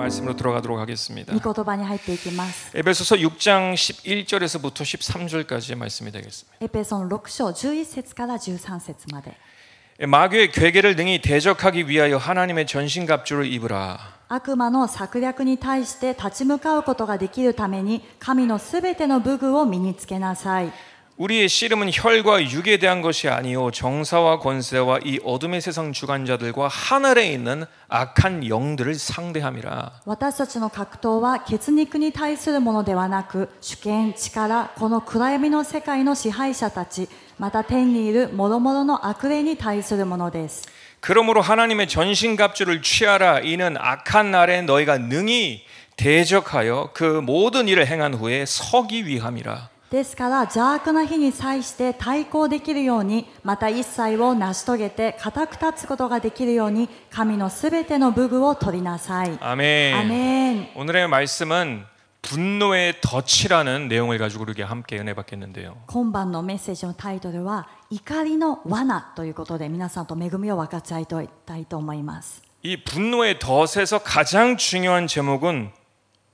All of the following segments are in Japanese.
말씀으로 들어가도록 하겠습니다. 御言葉に入っていきます。 에베소서 6장 11절에서부터 13절까지의 말씀이 되겠습니다. エペソン6章11節から13節まで。 마귀의 괴계를 능히 대적하기 위하여 하나님의 전신갑주를 입으라. 悪魔の策略に対して立ち向かうことができるために神のすべての武具を身につけなさい。 우리의 씨름은 혈과 육에 대한 것이 아니요 정사와 권세와 이 어둠의 세상 주관자들과 하늘에 있는 악한 영들을 상대함이라. 私たちの格闘は血肉に対するものではなく、主権、力、この暗闇の世界の支配者たち、また天にいる諸々の悪霊に対するものです。 그러므로 하나님의 전신갑주를 취하라. 이는 악한 날에 너희가 능히 대적하여 그 모든 일을 행한 후에 서기 위함이라. ですから邪悪な日に際して対抗できるように、また一切を成し遂げて固く立つことができるように、神のすべての武具を取りなさい。 아멘. 아멘. 오늘의 말씀은 분노의 덫이라는 내용을 가지고 우리가 함께 은혜 받겠는데요. 今晩のメッセージのタイトルは怒りの罠ということで、皆さんと恵みを分かち合いたいと思います。 이 분노의 덫에서 가장 중요한 제목은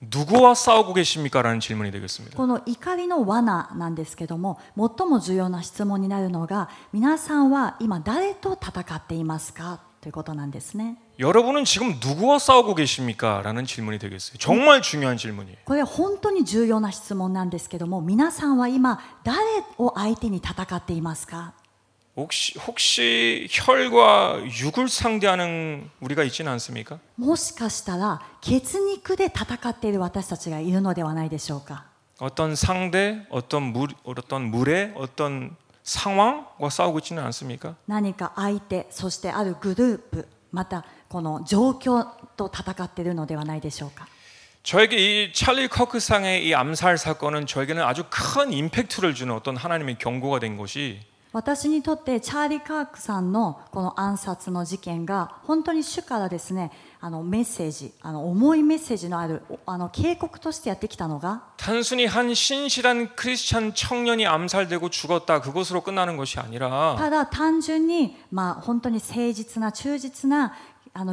누구와 싸우고 계십니까? 라는 질문이 되겠습니다. この怒りの罠なんですけども、最も重要な質問になるのが、皆さんは今誰と戦っていますかということなんですね。 여러분은 지금 누구와 싸우고 계십니까? 라는 질문이 되겠어요. 정말 중요한 질문이에요. これは本当に重要な質問なんですけども、皆さんは今誰を相手に戦っていますか？ 혹시 혈과 육을 상대하는 우리가 있지는 않습니까? もしかしたら血肉で戦っている私たちがいるのではないでしょうか。 어떤 상대, 어떤 물의 어떤 상황과 싸우고 있지는 않습니까? 何か相手、そしてあるグループ、またこの状況と戦っているのではないでしょうか。 저에게 이 찰리 커크상의 이 암살 사건은 저에게는 아주 큰 임팩트를 주는 어떤 하나님의 경고가 된 것이, 私にとってチャーリー・カークさんのこの暗殺の事件が本当に主からですね、メッセージ、重いメッセージのある警告としてやってきたのが、 단순히 한 신실한 크리스찬 청년이 암살되고 죽었다 그것으로 끝나는 것이 아니라 ただ単純に本当に誠実な忠実な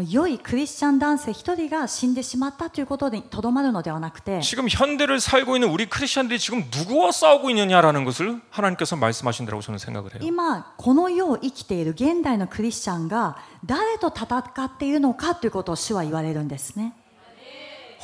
良いクリスチャン男性一人が死んでしまったということにとどまるのではなくて、 지금 현대를 살고 있는 우리 크리스찬들이 지금 누구와 싸우고 있느냐라는 것을 하나님께서 말씀하신다고 저는 생각을 해요. 今この世を生きている現代のクリスチャンが誰と戦っているのかということを主は言われるんですね。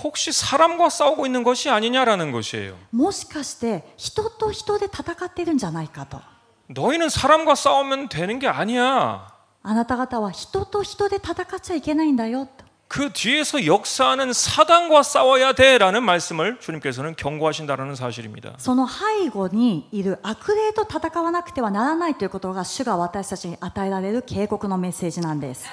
혹시 사람과 싸우고 있는 것이 아니냐라는 것이에요. もしかして人と人で戦っているんじゃないかと。 너희는 사람과 싸우면 되는 게 아니야. あなた方は人と人で戦っちゃいけないんだよと。 그 뒤에서 역사하는 사단과 싸워야 돼라는 말씀을 주님께서는 경고하신다라는 사실입니다. その背後にいる悪霊と戦わなくてはならないということが主が私たちに与えられる警告のメッセージなんです。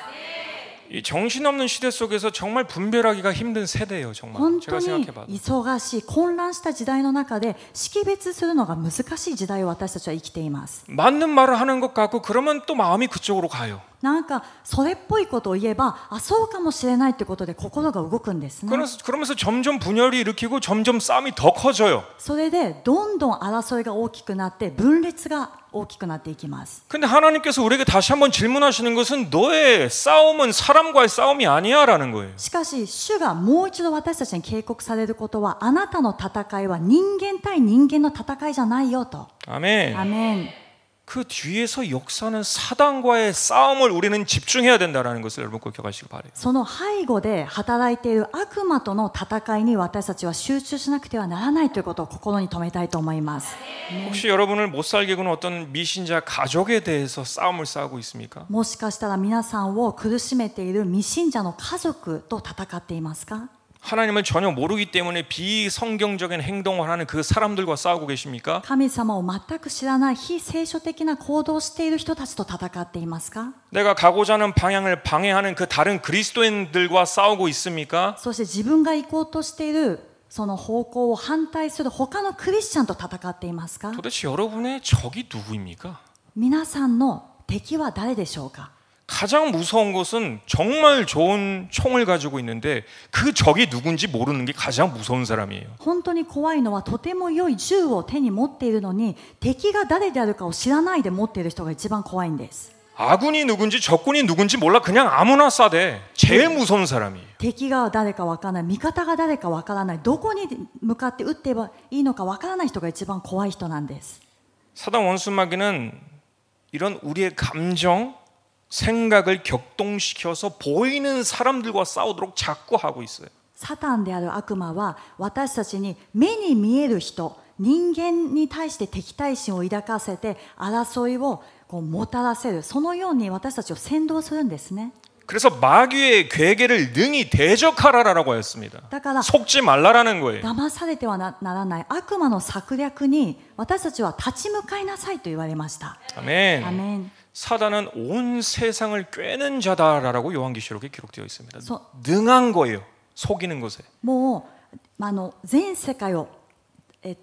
이 정신없는 시대 속에서 정말 분별하기가 힘든 세대예요. 정말 本 제가 当に 생각해봐도. 忙しい混乱した時代の中で識別するのが難しい時代を私たちは生きています。 맞는 말을 하는 것 같고 그러면 또 마음이 그쪽으로 가요. なんかそれっぽいことを言えば、そうかもしれないということで心が動くんですね。 그러면서 점점 분열이 일으키고 점점 싸움이 더 커져요. それでどんどん争いが大きくなって分裂が大きくなっていきます。 근데 하나님께서 우리에게 다시 한번 질문하시는 것은 너의 싸움은 사람과의 싸움이 아니야라는 거예요. しかし主がもう一度私たちに警告されることは、あなたの戦いは人間対人間の戦いじゃないよと。 아멘. アメン。 그 뒤에서 역사는 사단과의 싸움을 우리는 집중해야 된다라는 것을 여러분 꼭 기억하시기 바래요. その背後で働いている悪魔との戦いに私たちは集中しなくてはならないということを心に留めたいと思います。 혹시 여러분을 못 살게 구는 어떤 미신자 가족에 대해서 싸움을 싸우고 있습니까? もしかしたら皆さんを苦しめている未信者の家族と戦っていますか？ 하나님을 전혀 모르기 때문에 비성경적인 행동을 하는 그 사람들과 싸우고 계십니까? 神様を全く知らない非聖書的な行動をしている人たちと戦っていますか？ 내가 가고자 하는 방향을 방해하는 그 다른 그리스도인들과 싸우고 있습니까? そして自分が行こうとしているその方向を反対する他のクリスチャンと戦っていますか？ 도대체 여러분의 적이 누구입니까? 皆さんの敵は誰でしょうか？ 가장 무서운 것은 정말 좋은 총을 가지고 있는데 그 적이 누군지 모르는 게 가장 무서운 사람이에요. 本当に怖いのは、とても良い銃を手に持っているのに敵が誰であるかを知らないで持っている人が一番怖いんです。 아군이 누군지 적군이 누군지 몰라. 그냥 아무나 쏴대. 제일 무서운 사람이에요. 敵が誰かわからない、味方が誰かわからない、どこに向かって撃ってばいいのかわからない人が一番怖い人なんです。 사단 원수마귀는 이런 우리의 감정, 생각을 격동시켜서 보이는 사람들과 싸우도록 자꾸 하고 있어요. サタンである悪魔は私たちに目に見える人、人間に対して敵対心を抱かせて争いをこうもたらせる、そのように私たちを扇動するんですね。 그래서 마귀의 괴계를 능히 대적하라라고 했습니다. だから 속지 말라라는 거예요. 騙されてはならない悪魔の策略に私たちは立ち向かいなさいと言われました。 아멘. アメン。 사단은 온 세상을 꿰는 자다라고 요한계시록에 기록되어 있습니다. 소- 능한 거예요. 속이는 것에. もう全世界を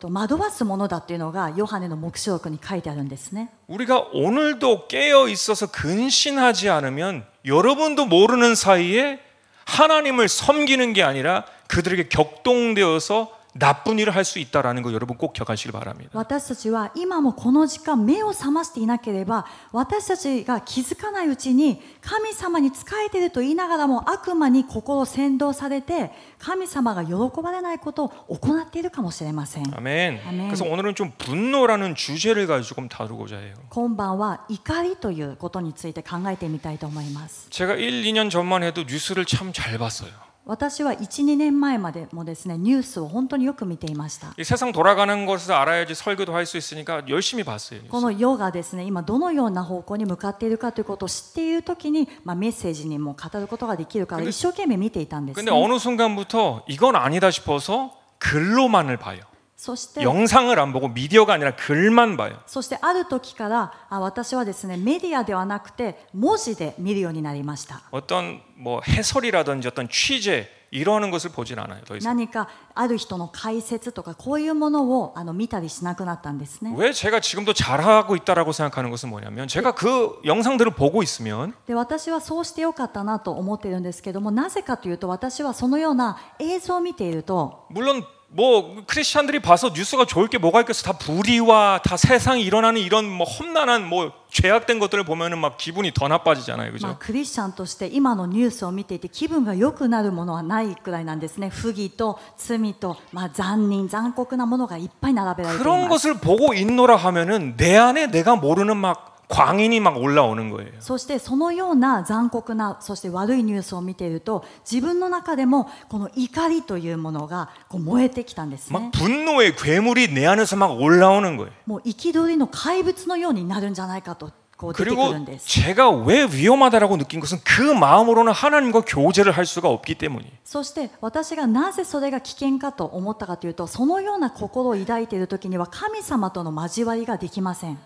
惑わすものだっていうのがヨハネの黙示録に書いてあるんですね。 우리가 오늘도 깨어 있어서 근신하지 않으면 여러분도 모르는 사이에 하나님을 섬기는 게 아니라 그들에게 격동되어서 나쁜 일을 할 수 있다라는 거 여러분 꼭 기억하시길 바랍니다. 私たちは今もこの時間目を覚ましていなければ私たちが気づかないうちに神様に仕えていると言いながらも悪魔に心を扇動されて神様が喜ばれないことを行っているかもしれません。 아멘. 아멘. 그래서 오늘은 좀 분노라는 주제를 가지고 조금 다루고자 해요. 今晩は怒りということについて考えてみたいと思います。 제가 1, 2년 전만 해도 뉴스를 참 잘 봤어요. 私は 1,2 年前までもですねニュースを本当によく見ていました。 이 세상 돌아가는 것을 알아야지 설교도 할 수 있으니까 열심히 봤어요. この世がですね今どのような方向に向かっているかということを知っているときに、メッセージにも語ることができるから一生懸命見ていたんです 근데 ね。 어느 순간부터 이건 아니다 싶어서 글로만을 봐요. そして 영상을 안 보고 미디어가 아니라 글만 봐요. そしてある時から私はですねメディアではなくて文字で見るようになりました。 어떤 뭐 해설이라든지 어떤 취재 이러는 것을 보진 않아요. 더 이상. 何かある人の解説とかこういうものを見たりしなくなったんですね。 왜 제가 지금도 잘하고 있다라고 생각하는 것은 뭐냐면 제가 그 영상들을 보고 있으면 で私はそうしてよかったなと思っているんですけども、なぜかというと私はそのような映像を見ていると 물론 뭐 크리스찬들이 봐서 뉴스가 좋을 게 뭐가 있겠어. 다 불의와 다 세상에 일어나는 이런 뭐 험난한 뭐 죄악된 것들을 보면은 막 기분이 더 나빠지잖아요. 그죠? クリスチャンとして今のニュースを見ていて気分が良くなるものはないくらいなんですね。不義と罪と、残忍残酷なものがいっぱい並べられてい 그런 ます。 것을 보고 있노라 하면은 내 안에 내가 모르는 막 광인이 막 올라오는 거예요. そしてそのような残酷なそして悪いニュースを見ていると自分の中でもこの怒りというものがこう燃えてきたんですね。 막 분노의 괴물이 내 안에서 막 올라오는 거예요. もう憤りの怪物のようになるんじゃないかとこう出てく 그리고 るんです。 제가 왜 위험하다라고 느낀 것은 그 마음으로는 하나님과 교제를 할 수가 없기 때문이에요. そして私がなぜそれが危険かと思ったかというと、そのような心を抱いている時には神様との交わりができません。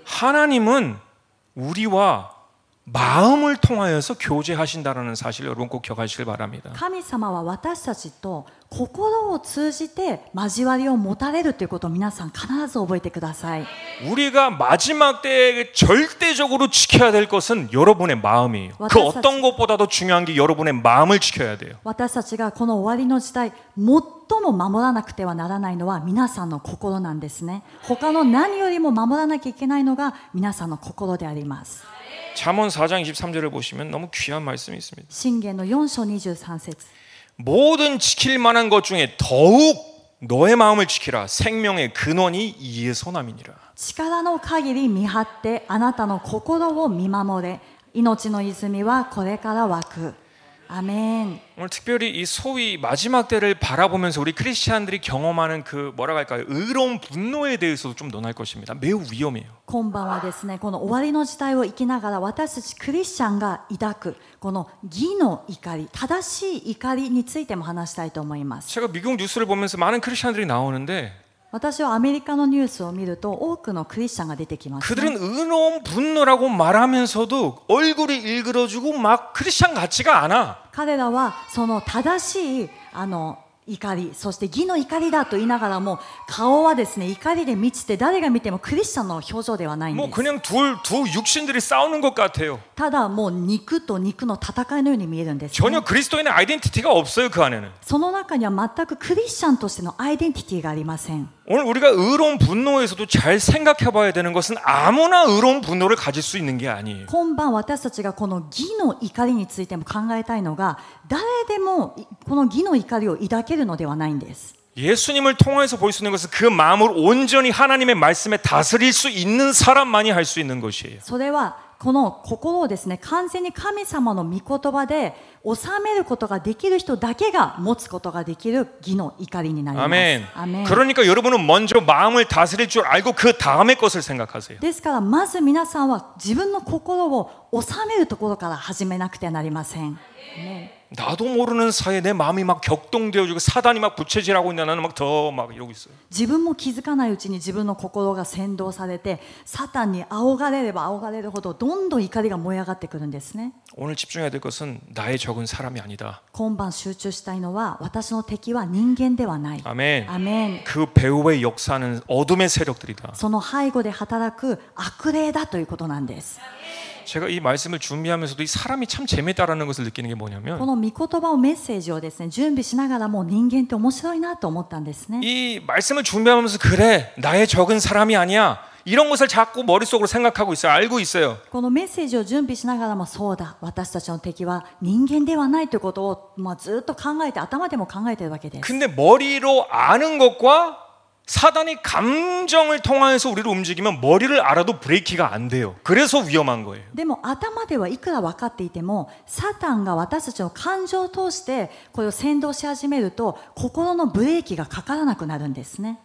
하나님은 우리와 마음을 통하여서 교제하신다는 사실을 여러분 꼭 기억하시길 바랍니다. 神様は私たちと心を通じて交わりを持たれるということを皆さん必ず覚えてください。 우리가 마지막 때에 절대적으로 지켜야 될 것은 여러분의 마음이에요. 그 어떤 것보다도 중요한 게 여러분의 마음을 지켜야 돼요. 私たちがこの終わりの時代最も守らなくてはならないのは皆さんの心なんですね。他の何よりも守らなきゃいけないのが皆さんの心であります。 잠언 4장 23절을 보시면 너무 귀한 말씀이 있습니다. 箴言の4章23節 모든 지킬 만한 것 중에 더욱 너의 마음을 지키라. 생명의 근원이 이에 소남이니라. 力の限り見張ってあなたの心を見守れ。命の泉はこれから湧く。アメン。 오늘 특별히 이 소위 마지막 때를 바라보면서 우리 크리스찬들이 경험하는 그 뭐라고 할까요? 의로운 분노에 대해서도 좀 논할 것입니다. 매우 위험해요. 今晩はですねこの終わりの時代を生きながら私たちクリスチャンが抱くこの義の怒り、正しい怒りについても話したいと思います。 제가 미국 뉴스를 보면서 많은 크리스찬들이 나오는데 私はアメリカのニュースを見ると多くのクリスチャンが出てきます、ね。 그들은 의로운 분노라고 말하면서도 얼굴이 일그러지고 막 크리스찬 같지가 않아. 彼らはその正しい怒り、そして義の怒りだと言いながらも顔はですね怒りで満ちて誰が見てもクリスチャンの表情ではないんで 뭐 す。 그냥 두 육신들이 싸우는 것 같아요. ただもう肉と肉の戦いのように見えるんです、ね。 전혀 그리스도인의 아이덴티티가 없어요, 그 안에는. その中には全くクリスチャンとしてのアイデンティティがありません。 오늘 우리가 의로운 분노에서도 잘 생각해 봐야 되는 것은 아무나 의로운 분노를 가질 수 있는 게 아니에요. 今晩私たちがこの義の怒りについても考えたいのが、誰でもこの義の怒りを抱けるのではないんです。 예수님을 통해서 볼 수 있는 것은 그 마음을 온전히 하나님의 말씀에 다스릴 수 있는 사람만이 할 수 있는 것이에요. それはこの心をですね完全に神様の御言葉で収めることができる人だけが持つことができる義の怒りになります。 아멘. アメン。 그러니까 여러분은 먼저 마음을 다스릴 줄 알고 그 다음의 것을 생각하세요. ですからまず皆さんは自分の心を収めるところから始めなくてはなりません。 나도 모르는 사이에 내 마음이 막 격동되어지고 사단이 막 부채질하고 있는데 나는 막 더 막 이러고 있어요. 自分も気づかないうちに自分の心が扇動されてサタンに仰がれれば仰がれるほどどんどん怒りが燃え上がってくるんですね。 오늘 집중해야 될 것은 나의 적은 사람이 아니다. 今晩集中したいのは私の敵は人間ではない。 아멘. アメン。 그 배후의 역사는 어둠의 세력들이다. その背後で働く悪霊だということなんです。 제가 이 말씀을 준비하면서도 이 사람이 참 재미있다라는 것을 느끼는 게 こ 뭐냐면 の御言葉をメッセージをですね準備しながらも人間って面白いなと思ったんですね。 이 말씀을 준비하면서 그래 나의 적은 사람이 아니야 이런 것을 자꾸 머릿속으로 생각하고 있어요. 알고 있어요. このメッセージを準備しながらもそうだ私たちの敵は人間ではないということを、ずっと考えて頭でも考えているわけです。 근데 머리로 아는 것과 사단이 감정을 통해서 우리를 움직이면 머리를 알아도 브레이키가 안 돼요. 그래서 위험한 거예요. でも頭ではいくら分かっていてもサタンが私たちの感情を通してこれを扇動し始めると心のブレーキがかからなくなるんですね。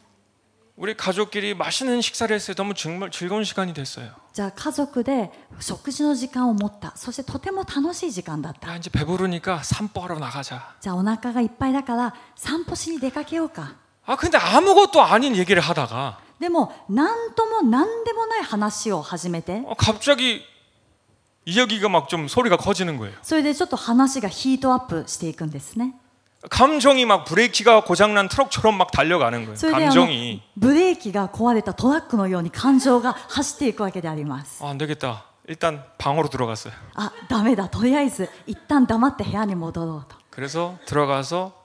우리 가족끼리 맛있는 식사를 했어요. 너무 정말 즐거운 시간이 됐어요. じゃあ家族で食事の時間を持った。そしてとても楽しい時間だった。 야, 이제 배부르니까 산보하러 나가자. じゃあお腹がいっぱいだから散歩しに出かけようか。 아 근데 아무것도 아닌 얘기를 하다가 でも何とも何でもない話を始めて 갑자기 이야기가 막 좀 소리가 커지는 거예요. それでちょっと話がヒートアップしていくんですね。 감정이 막 브레이키가 고장난 트럭처럼 막 달려가는 거예요. それで 감정이 ブレーキが壊れたトラックのように感情が走っていくわけであります。 안 되겠다. 일단 방으로 들어갔어요. あ、ダメだ。とりあえず一旦黙って部屋に戻ろうと。 그래서 들어가서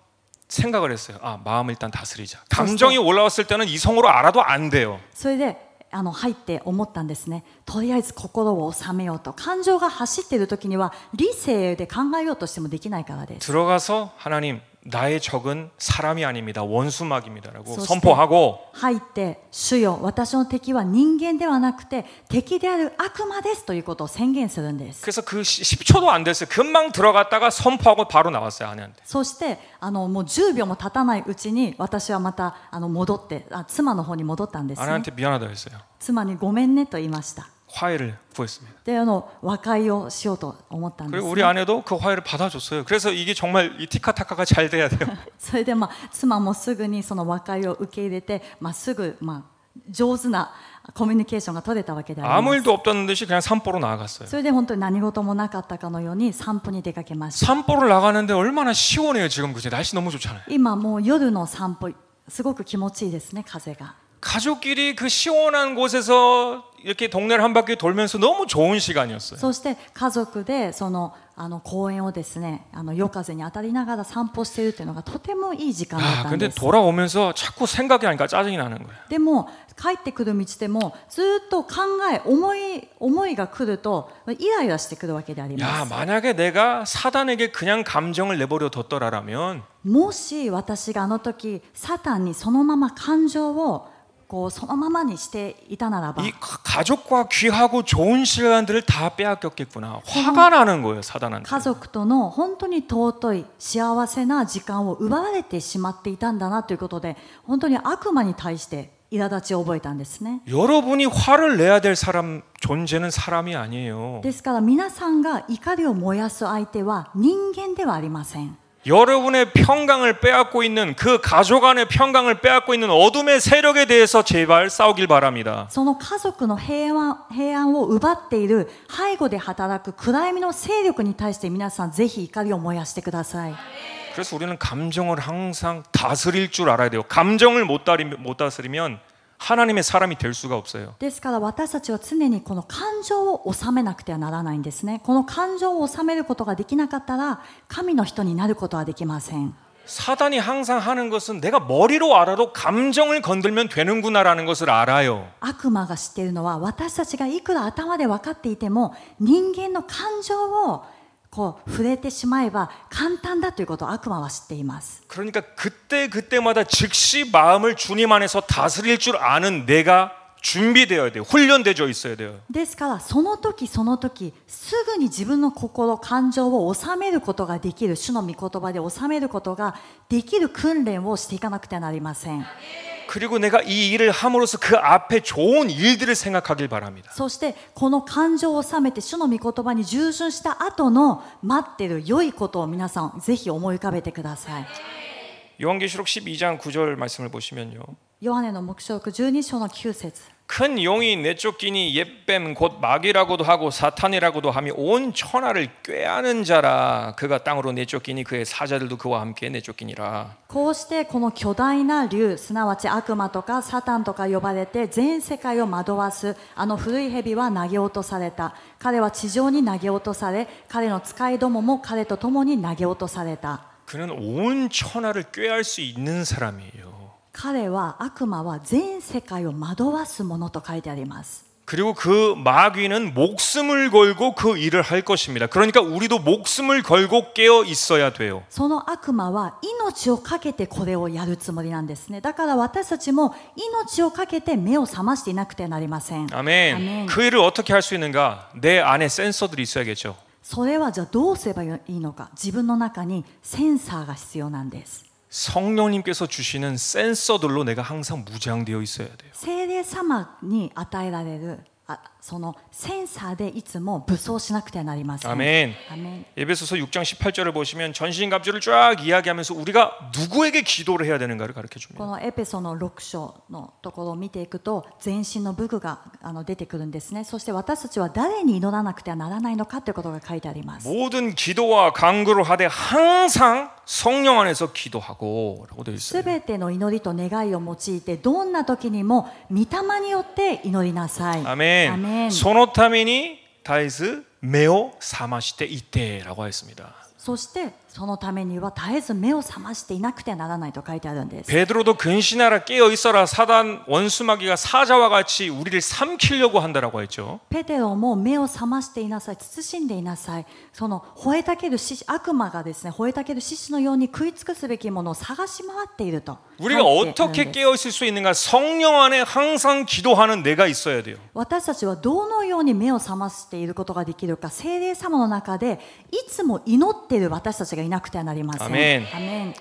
생각을 했어요. 아, 마음 일단 다스리자. 감정이 올라왔을 때는 이성으로 알아도 안 돼요. それで入って思ったんですね。とりあえず心を収めようと。感情が走っている時には理性で考えようとしてもできないからです。 들어가서 하나님 나의 적은 사람이 아닙니다. 원수막입니다라고 そして 선포하고 入って主よ私の敵は人間ではなくて敵である悪魔ですということを宣言するんです。 그래서 그 10초도 안 됐어요. 금방 들어갔다가 선포하고 바로 나왔어요. 아내한테. そしてもう10秒も経たないうちに私はまた戻って妻の方に戻ったんですね。 아내한테 미안하다 했어요. 妻にごめんねと言いました。 화해를 구했습니다. で和解をしようと思ったんです、 그리고 ね。 우리 아내도 그 화해를 받아줬어요. 그래서 이게 정말 이 티카타카가 잘 돼야 돼요. それで妻もすぐにその和解を受け入れて、すぐ上手なコミュニケーションが取れたわけであり 아무 ます。 일도 없다는 듯이 그냥 산보로 나아갔어요. それで本当に何事もなかったかのように散歩に出かけました。 산보를 나가는데 얼마나 시원해요. 지금 그죠? 날씨 너무 좋잖아요. 今もう夜の散歩すごく気持ちいいですね。風が。 가족끼리 그 시원한 곳에서 이렇게 동네를 한 바퀴 돌면서 너무 좋은 시간이었어요. そして家族で公園をですね夜風に当たりながら散歩しているというのがとてもいい時間だったん 근데 です。 돌아오면서 자꾸 생각이 나니까 짜증이 나는 거예요. でも帰ってくる道でもずっと思いが来るとイライラしてくるわけでありま 야, す。 만약에 내가 사단에게 그냥 감정을 내버려 뒀더라면 もし私が時サタンにそのまま感情をそのままにしていたならば 이 가족과 귀하고 좋은 시간들을 다 빼앗겼겠구나. 화가 나는 거예요, 사단한테. 家族との本当に尊い幸せな時間を奪われてしまっていたんだなということで本当に悪魔に対して苛立ちを覚えたんですね。 여러분이 화를 내야 될 사람 존재는 사람이 아니에요. ですから皆さんが怒りを燃やす相手は人間ではありません。 여러분의 평강을 빼앗고 있는 그 가족 안의 평강을 빼앗고 있는 어둠의 세력에 대해서 제발 싸우길 바랍니다. その家族の平安を奪っている背後で働く暗闇の勢力に対して皆さんぜひ怒りを燃やしてください。 그래서 우리는 감정을 항상 다스릴 줄 알아야 돼요. 감정을 못 다스리면 하나님의 사람이 될 수가 없어요. ですから私たちは常にこの感情を収めなくてはならないんですね。この感情を収めることができなかったら神の人になることはできません。 사단이 항상 하는 것은 내가 머리로 알아도 감정을 건들면 되는구나라는 것을 알아요. 悪魔が知っているのは私たちがいくら頭で分かっていても人間の感情をこう触れてしまえば簡単だということを悪魔は知っています。 그러니까 그때마다 즉시 마음을 주님 안에서 다스릴 줄 아는 내가 준비되어야 돼요. 훈련되어 있어야 돼요. ですからその時その時すぐに自分の心感情を収めることができる、主の御言葉で収めることができる訓練をしていかなくてはなりません。 그리고 내가 이 일을 함으로써 그 앞에 좋은 일들을 생각하길 바랍니다. そしてこの感情を収めて主の御言葉に従順した後の待っている良いことを皆さんぜひ思い浮かべてください。 요한계시록 12장 9절 말씀을 보시면요. ヨハネの黙示録12章の9節 큰 용이 내쫓기니 옛뱀 곧 마귀라고도 하고 사탄이라고도 하며 온 천하를 꾀하는 자라. 그가 땅으로 내쫓기니 그의 사자들도 그와 함께 내쫓기니라. こうしてこの巨大な竜すなわち悪魔とかサタンとか呼ばれて全世界を惑わすあの古い蛇は投げ落とされた。彼は地上に投げ落とされ彼の使いどもも彼と共に投げ落とされた。 그는 온 천하를 꾀할 수 있는 사람이에요. 彼は悪魔は全世界を惑わすものと書いてあります。 그리고 그 마귀는 목숨을 걸고 그 일을 할 것입니다. 그러니까 우리도 목숨을 걸고 깨어 있어야 돼요. その悪魔は命をかけてこれをやるつもりなんですね。だから私たちも命をかけて目を覚ましていなくてはなりません。 아멘. 그 일을 어떻게 할 수 있는가? 내 안에 센서들이 있어야겠죠. それはじゃあどうすればいいのか。自分の中にセンサーが必要なんです。 성령님께서 주시는 센서들로 내가 항상 무장되어 있어야 돼요. 聖霊様に与えられるそのセンサーでいつも武装しなくてはなりません。 아멘. アメン。 에베소서 6장 18절을 보시면 전신갑주를 쫙 이야기하면서 우리가 누구에게 기도를 해야 되는가를 가르쳐 こ 줍니다. のエペソの6章のところを見ていくと全身の武具が出てくるんですね。そして私たちは誰に祈らなくてはならないのかということが書いてあります。 모든 기도와 간구를 하되 항상 성령 안에서 기도하고라고 되어 す 있어요. べての祈りと願いを用いてどんな時にも御霊によって祈りなさい。 아멘. アメン。 소노타미니 다이스 메오 사마시테 이때라고 했습니다. そしてそのためには絶えず目を覚ましていなくてはならないと書いてあるんです。 베드로도 근신하라 깨어 있어라 사단 원수마귀가 사자와 같이 우리를 삼키려고 한다라고 했죠. ペテロも目を覚ましていなさい、慎んでいなさい。その吠えたける悪魔がですね、吠えたける獅子のように食い尽くすべきものを探し回っていると。 우리가 어떻게 깨어 있을 수 있는가? 성령 안에 항상 기도하는 내가 있어야 돼요. 私たちはどのように目を覚ましていることができるか、聖霊様の中でいつも祈っている私たちがいなくてはなりません。 아멘. アメン。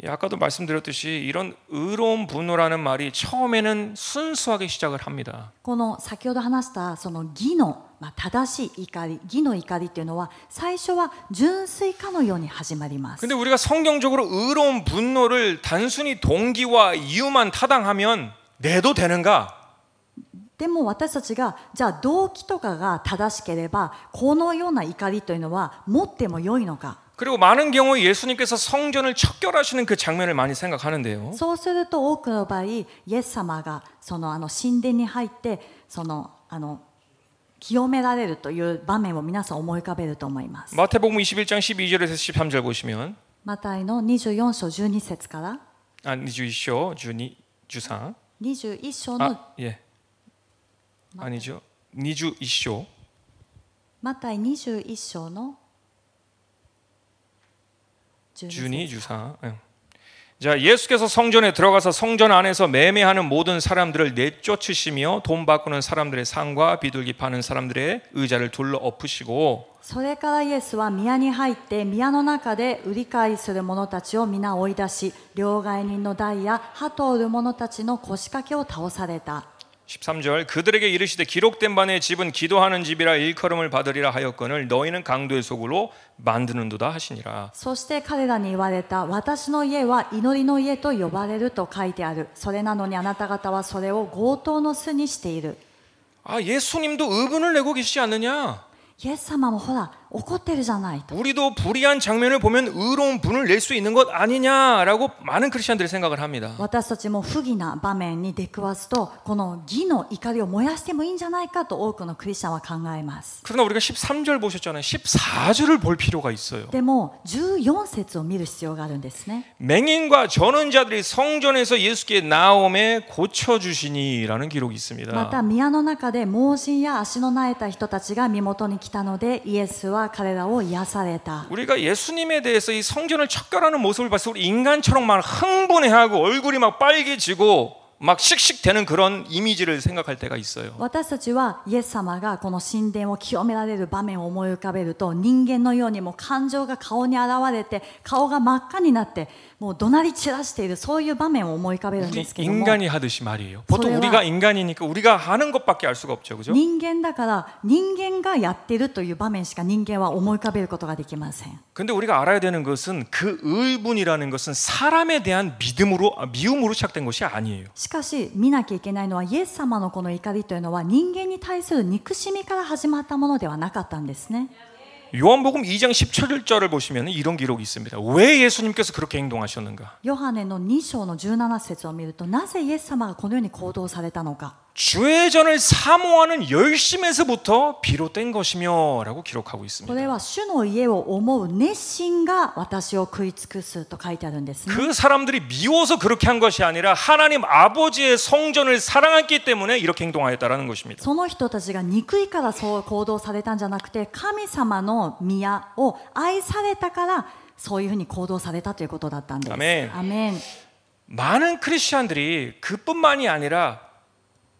아까도 말씀드렸듯이 이런 의로운 분노라는 말이 처음에는 순수하게 시작을 합니다. この先ほど話したその義の、正しい怒り、義の怒りっていうのは最初は純粋かのように始まります。 근데 우리가 성경적으로 의로운 분노를 단순히 동기와 이유만 타당하면 내도 되는가? でも私たちがじゃあ動機とかが正しければこのような怒りというのは持っても良いのか。 그리고 많은 경우 예수님께서 성전을 척결하시는 그 장면을 많이 생각하는데요. そうすると多くの場合イエス様がその神殿に入って清められるという場面を皆さん思い浮かべると思います。 마태복음 21장 12절에서 13절 보시면 マタイの24章12節から 21조 13 21章の 예. 아니죠. 21조 マタイ21章の 12, 13. 자, 예수께서 성전에 들어가서 성전 안에서 매매하는 모든 사람들을 내쫓으시며 돈 바꾸는 사람들의 상과 비둘기 파는 사람들의 의자를 둘러 엎으시고 それからイエスは宮に入って宮の中で売り買いする者たちを皆追い出し両替人の台や鳩を売る者たちの腰掛けを倒された。 13절 그들에게 이르시되 기록된 바 내 집은 기도하는 집이라 일컬음을 받으리라 하였거늘 너희는 강도의 소굴로 만드는도다 하시니라. そして彼らに言われた。私の家は祈りの家と呼ばれると書いてある。それなのにあなた方はそれを強盗の巣にしている。 아, 예수님도 의분을 내고 계시지 않느냐? イエス様もほら怒ってるじゃないと。 우리도 불의한 장면을 보면 의로운 분을 낼 수 있는 것 아니냐라고 많은 크리스천들이 생각을 합니다. 私たちも不義な場面に出くわすと、この義の怒りを燃やしてもいいんじゃないかと多くのクリスチャンは考えます。 그러나 우리가 13절 보셨잖아요. 14절을 볼 필요가 있어요. でも14節を見る必要があるんですね。 맹인과 전원자들이 성전에서 예수께 나옴에 고쳐주시니라는 기록이 ま 있습니다. た宮の中で盲人や足のなえた人たちが身元に来たので、イエスは彼らを癒された。 우리가 예수님에 대해서 이 성전을 척결하는 모습을 봤을 때 우리 인간처럼 막 흥분해하고 얼굴이 막 빨개지고 막 씩씩대는 그런 이미지를 생각할 때가 있어요. 私たちはイエス様がこの神殿を清められる場面を思い浮かべると、人間のようにもう感情が顔に現れて顔が真っ赤になってもう怒鳴り散らしている、そういう場面を思い浮かべるんで 우리 すけども、 인간이 하듯이 말이에요. 보통 우리가 인간이니까 우리가 하는 것밖에 알 수가 없죠, 그죠? 人間だから人間がやっているという場面しか人間は思い浮かべることができません。 근데 우리가 알아야 되는 것은 그 의분이라는 것은 사람에 대한 미움으로 시작된 것이 아니에요. しかし見なきゃいけないのは、イエス様のこの怒りというのは人間に対する憎しみから始まったものではなかったんですね。 요한복음 2장 17절을 보시면 이런 기록이 있습니다. 왜 예수님께서 그렇게 행동하셨는가? ヨハネの2章の17節を見ると、なぜイエス様がこのように行動されたのか。 주의전을 사모하는 열심에서부터 비롯된 것이며라고 기록하고 これ 있습니다. は主の家を思う熱心が私を食い尽くすと書いてあるんですね。 그 사람들이 미워서 그렇게 한 것이 아니라 하나님 아버지의 성전을 사랑했기 때문에 이렇게 행동하였다라는 것입니다. その人たちが憎いからそう行動されたんじゃなくて、神様の宮を愛されたからそういうふうに行動されたということだったんです。 アメン。 アメン。 많은 크리스천들이 그뿐만이 아니라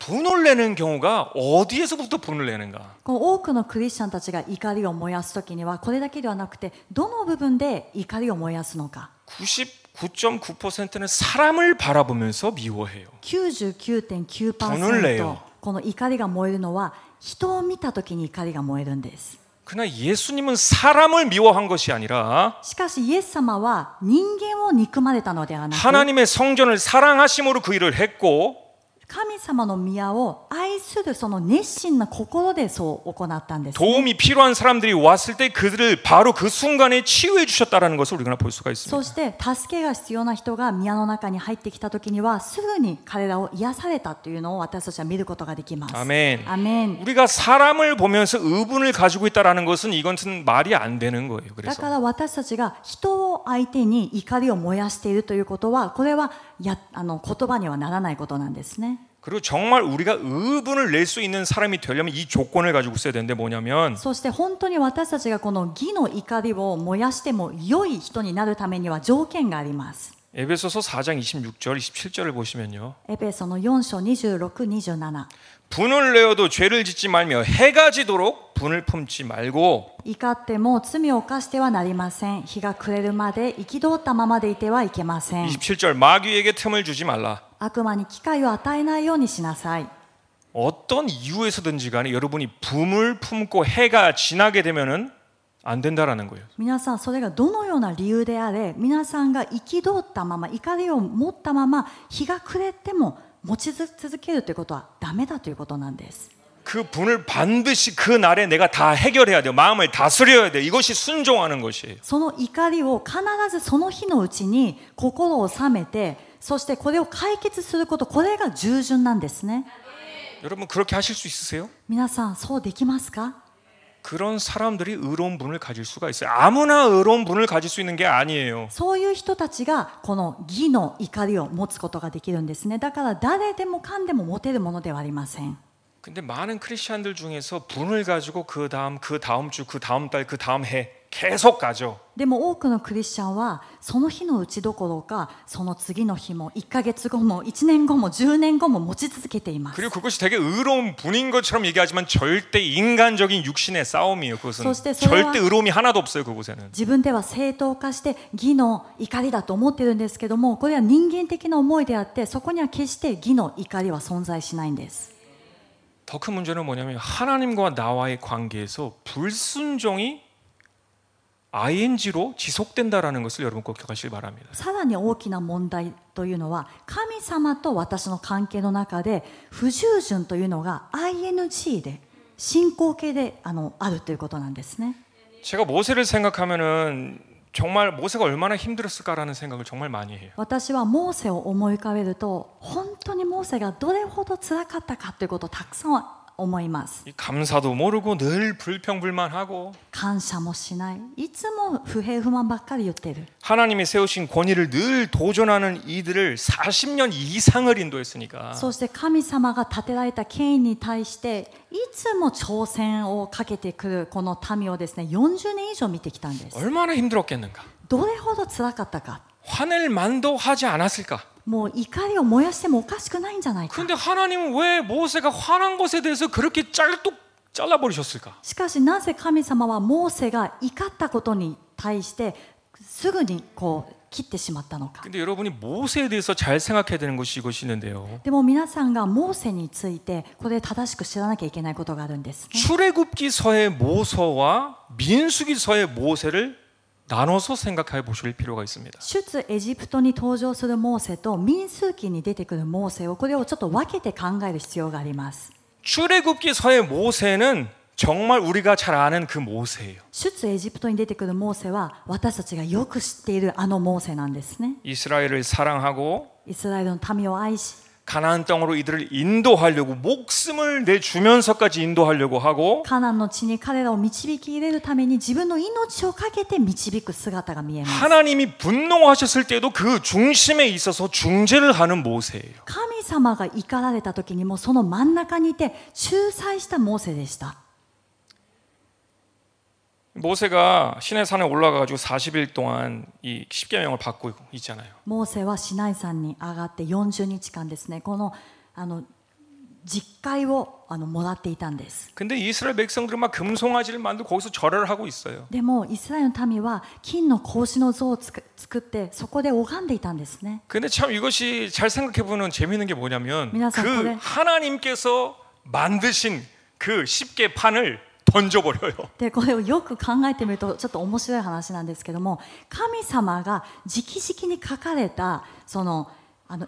분을 내는 경우가 어디에서부터 분을 내는가? この多くのクリスチャンたちが怒りを燃やすときには、これだけではなくてどの部分で怒りを燃やすのか。 99.9%는 사람을 바라보면서 미워해요. 99.9% この怒りが燃えるのは人を見たときに怒りが燃えるんです。 그러나 예수님은 사람을 미워한 것이 아니라 しかしイエス様は人間を憎まれたのではなく、 하나님의 성전을 사랑하심으로 그 일을 했고 神様の宮を愛するその熱心な心でそう行ったんです、ね。 도움이 필요한 사람들이 왔을 때 그들을 바로 그 순간에 치유해 주셨다라는 것을 우리가 볼 수가 そ 있습니다. して助けが必要な人が宮の中に入ってきたときにはすぐに彼らを癒されたというのを私たちは見ることができます。 아멘. アメン。 우리가 사람을 보면서 의분을 가지고 있다라는 것은 이것은 말이 안 되는 거예요. だ 그래서 から私たちが人を相手に怒りを燃やしているということは、これは言葉にはならないことなんですね。 그리고 정말 우리가 의분을 낼 수 있는 사람이 되려면 이 조건을 가지고 있어야 되는데 뭐냐면 そして本当に私たちがこの義の怒りを燃やしても良い人になるためには条件があります。 에베소서 4장 26절 27절을 보시면요. エペソの4章26、27。 분을 내어도 죄를 짓지 말며 해가 지도록 분을 품지 말고 怒っても罪を犯してはなりません。日が暮れるまで憤ったままでいてはいけません。 27절 마귀에게 틈을 주지 말라. 悪魔に機会を与えないようにしなさい。 어떤 이유에서든지 간에 여러분이 분을 품고 해가 지나게 되면은 안 된다라는 거예요. 皆さん、それがどのような理由であれ、皆さんが憤ったまま、怒りを持ったまま日が暮れても持ち続けるということはダメだということなんです。 그 분을 반드시 그 날에 내가 다 해결해야 돼요. 마음을 다스려야 돼요. 이것이 순종하는 것이에요. その怒りを必ずその日のうちに心を収めて、そしてこれを解決すること、これが従順なんですね。 여러분 그렇게 하실 수 있으세요? 皆さん、そうできますか？ 그런 사람들이 의로운 분을 가질 수가 있어요. 아무나 의로운 분을 가질 수 있는 게 아니에요. そういう人たちがこの義の怒りを持つことができるんですね。だから誰でもかんでも持てるものではありません。 근데 많은 크리스천들 중에서 분을 가지고 그 다음 주, 그 다음 달, 그 다음 해 계속 가죠. でも多くのクリスチャンはその日のうちどころか、その次の日も1ヶ月後も1年後も10年後も持ち続けています。 그리고 그것이 되게 의로운 분인 것처럼 얘기하지만 절대 인간적인 육신의 싸움이에요. 그것은 절대 의로움이 하나도 없어요. 그곳에는. 自分では正当化して義の怒りだと思ってるんですけども、これは人間的な思いであって、そこには決して義の怒りは存在しないんです。 더 큰 문제는 뭐냐면 하나님과 나와의 관계에서 불순종이 ing로 지속된다라는 것을 여러분 꼭 기억하시기 바랍니다. さらに大きな問題というのは、神様と私の関係の中で不従順というのが ing で進行形であるということなんですね。 제가 모세를 생각하면은 정말 모세가 얼마나 힘들었을까라는 생각을 정말 많이 해요. 私はモーセを思い浮かべると本当にモーセがどれほど辛かったかということをたくさん思います。 이 감사도 모르고 늘 불평불만하고 感謝もしない、いつも不平不満ばっかり言っている。 하나님이 세우신 권위를 늘 도전하는 이들을 40년 이상을 인도했으니까 そして神様が立てられた権威に対していつも挑戦をかけてくるこの民をですね、40年以上見てきたんです。 얼마나 힘들었겠는가. どれほど辛かったか。 화낼 만도 하지 않았을까. もう怒りを燃やしてもおかしくないんじゃないか。 근데 하나님은 왜 모세가 화난 것에 대해서 그렇게 잘라버리셨을까? しかしなぜ神様はモーセが怒ったことに対してすぐにこう切ってしまったのか。 근데 여러분이 모세에 대해서 잘 생각해야 되는 것이 이것이 있는데요. でも皆さんがモーセについてこれ正しく知らなきゃいけないことがあるんですね。 출애굽기서의 모세와 민수기서의 모세를 나눠서 생각해 보실 필요가 있습니다. 出エジプトに登場するモーセと民数記に出てくるモーセをこれをちょっと分けて考える必要があります。 출애굽기서의 모세는 정말 우리가 잘 아는 그 모세예요. 出エジプトに出てくるモーセは私たちがよく知っているあのモーセなんですね。 이스라엘을 사랑하고 イスラエルの民を愛し 가나안 땅으로 이들을 인도하려고 목숨을 내주면서까지 인도하려고 하고 カナンの地に彼らを導き入れるために自分の命をかけて導く姿が見えます。 하나님이 분노하셨을 때도 그 중심에 있어서 중재를 하는 모세예요. 神様が怒られた時にもその真ん中にいて仲裁したモーセでした。 모세가 시내 산에 올라가가지고 40일 동안 이 십계명을 받고 있잖아요. モーセはシナイ山に上がって40日間ですね、この実戒をもらっていたんです。 근데 이스라엘 백성들은 막 금송아지를 만들고 거기서 절을 하고 있어요. でもイスラエルの民は金の格子の像を作ってそこで拝んでいたんですね。 근데 참 이것이 잘 생각해 보면 재미있는 게 뭐냐면 미나상, 그 그래. 하나님께서 만드신 그 십계판을 던져버려요. でこれをよく考えてみるとちょっと面白い話なんですけども、神様が直々に書かれたその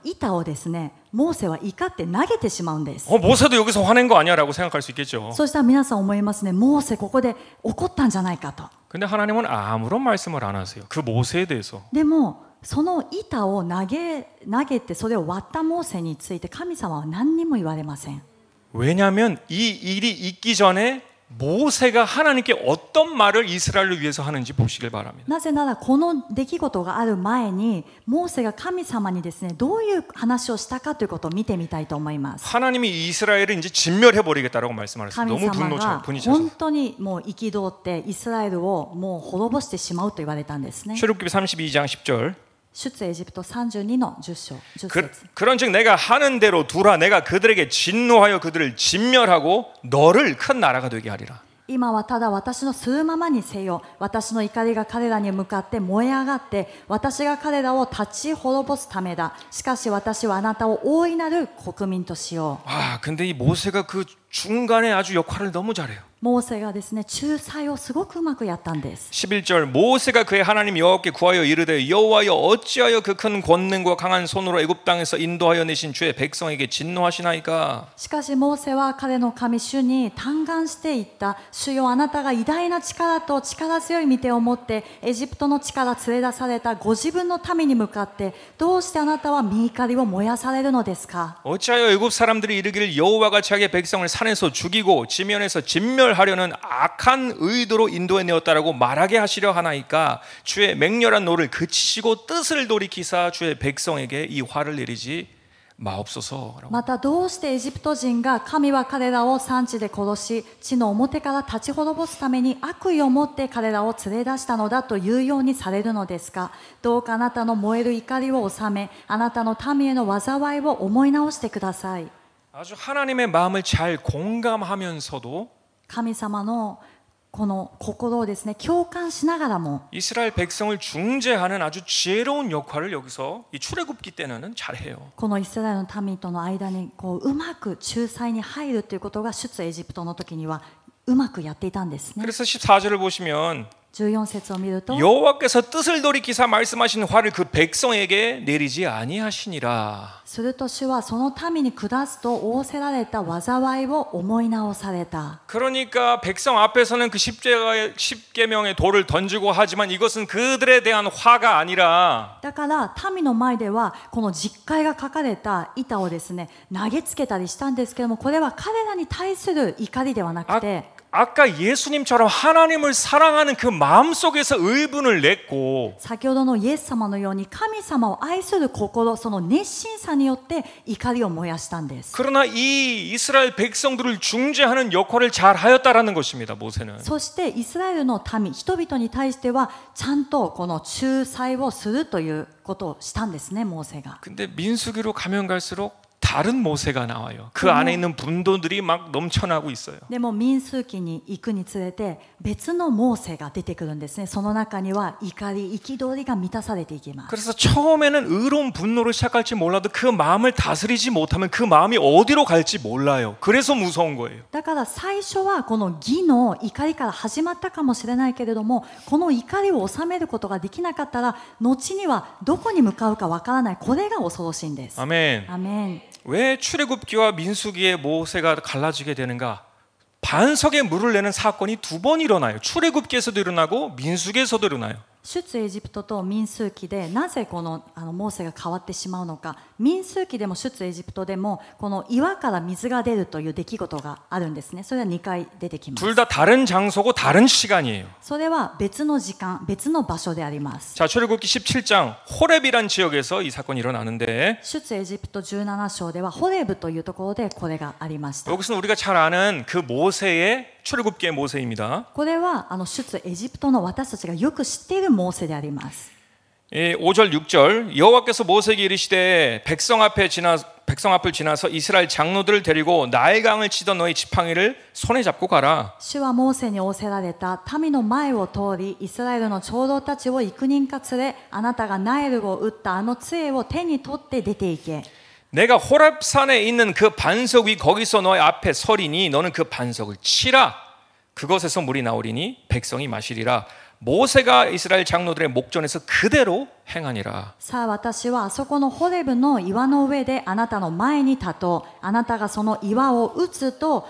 板をですね、モーセは怒って投げてしまうんです。 모세도 여기서 화낸 거 아니야라고 생각할 수 있겠죠. そしたら皆さん思いますね、モーセここで怒ったんじゃないかと。 근데 하나님은 아무런 말씀을 안 하세요. 그 모세에 대해서. でもその板を投げてそれを割ったモーセについて神様は何にも言われません。 왜냐하면 이 일이 있기 전에 모세가 하나님께 어떤 말을 이스라엘을 위해서 하는지 보시길 바랍니다. なぜならこの出来事がある前にモーセが神様にですね、どういう話をしたかということを見てみたいと思います。 하나님이 이스라엘을 이제 진멸해 버리겠다라고 말씀하셨어요. 神 너무 様が 분노차서. 本当にもう憤ってイスラエルをもう滅ぼしてしまうと言われたんですね。 출애굽기 32장 10절. 出エジプト32の10章10節 그런즉 내가 하는 대로 두라. 내가 그들에게 진노하여 그들을 진멸하고 너를 큰 나라가 되게 하리라. 今はただ私のするままにせよ。私の怒りが彼らに向かって燃え上がって私が彼らを立ち滅ぼすためだ。しかし私はあなたを大いなる国民としよう。 아, 근데 이 모세가 그 중간에 아주 역할을 너무 잘해요. モーセがですね、仲裁をすごくうまくやったんです。 11절 모세가 그의 하나님 여호와께 구하여 이르되 여호와여 어찌하여 그 큰 권능과 강한 손으로 애굽 땅에서 인도하여 내신 주의 백성에게 진노하시나이까. しかしモーセは彼の神主に嘆願していった。主よ、あなたが偉大な力と力強い御手を持ってエジプトの地から連れ出されたご自分の民に向かってどうしてあなたは御怒りを燃やされるのですか。 어찌하여 애굽 사람들이 이르기를 여호와가 자기의 백성을 산에서 죽이고 지면에서 진멸하려는 악한 의도로 인도해 내었다라고 말하게 하시려 하나이까. 주의 맹렬한 노를 그치시고 뜻을 돌이키사 주의 백성에게 이 화를 내리지 마옵소서. またどうしてエジプト人が神は彼らを産地で殺し地の表から立ち滅ぼすために悪意を持って彼らを連れ出したのだというようにされるのですか。どうかあなたの燃える怒りを収めあなたの民への災いを思い直してください。 아주 하나님의 마음을 잘 공감하면서도 神様のこの心をですね、共感しながらも 이스라엘 백성을 중재하는 아주 지혜로운 역할을 여기서 이 출애굽기 때는 잘해요. このイスラエルの民との間にうまく仲裁に入るということが出エジプトの時にはうまくやっていたんですね。 그래서 14절을 보시면 14節を見ると 여호와께서 뜻을 돌이키사 말씀하신 화를 그 백성에게 내리지 아니하시니라. すると主はその民に下すと仰せられた災いを思い直された。 그러니까 백성 앞에서는 그 십계명의 돌을 던지고 하지만 이것은 그들에 대한 화가 아니라 だから民の前ではこの実戒が書かれた板をですね投げつけたりしたんですけども、これは彼らに対する怒りではなくて 아까 예수님처럼 하나님을 사랑하는 그 마음속에서 의분을 냈고 先ほどのイエス様のように神様を愛する心、その熱心さによって怒りを燃やしたんです。 그러나 이 이스라엘 백성들을 중재하는 역할을 잘 하였다라는 것입니다. 모세는. そしてイスラエルの民、人々に対してはちゃんとこの仲裁をするということをしたんですね、モーセが。 근데 민수기로 가면 갈수록 다른 모세가 나와요. 그 안에 있는 분도들이 막 넘쳐나고 있어요. でも民数記に行くにつれて別のモーセが出てくるんですね。その中には怒り、憤りが満たされていきます。 그래서 처음에는 의로운 분노를 시작할지 몰라도 그 마음을 다스리지 못하면 그 마음이 어디로 갈지 몰라요. 그래서 무서운 거예요. だから最初はこの義の怒りから始まったかもしれないけれども、この怒りを収めることができなかったら後にはどこに向かうかわからない。これが恐ろしいんです。 아멘. アメン。 왜 출애굽기와 민수기의 모세가 갈라지게 되는가? 반석에 물을 내는 사건이 두 번 일어나요. 출애굽기에서도 일어나고 민수기에서도 일어나요. 出エジプトと民数記でなぜこのモーセが変わってしまうのか。民数記でも出エジプトでもこの岩から水が出るという出来事があるんですね。それは2回出てきます。 둘 다 다른 장소고 다른 시간이에요. それは別の時間、別の場所であります。 자, 출애굽기 17장 호렙이란 지역에서 이 사건이 일어나는데 出エジプト17章ではホレブというところでこれがありました。 여기서는 우리가 잘 아는 그 모세의 출애굽기의 모세입니다. これは出エジプトの私たちがよく知っているモーセであります。 5절 6절 여호와께서 모세에게 이르시되 백성 앞을 지나서 이스라엘 장로들을 데리고 나일강을 치던 너희 지팡이를 손에 잡고 가라. 主はモーセに仰せられた。民の前を通りイスラエルの長老たちを幾人か連れ、あなたがナイルを打った杖を手に取って出て行け。 내가 호렙산에 있는 그 반석 위 거기서 너희 앞에 서리니 너는 그 반석을 치라. 그것에서 물이 나오리니 백성이 마시리라. 모세가 이스라엘 장로들의 목전에서 그대로 행하니라. さあ私はあそこのホレブの岩の上であなたの前に立とう。あなたがその岩を打つと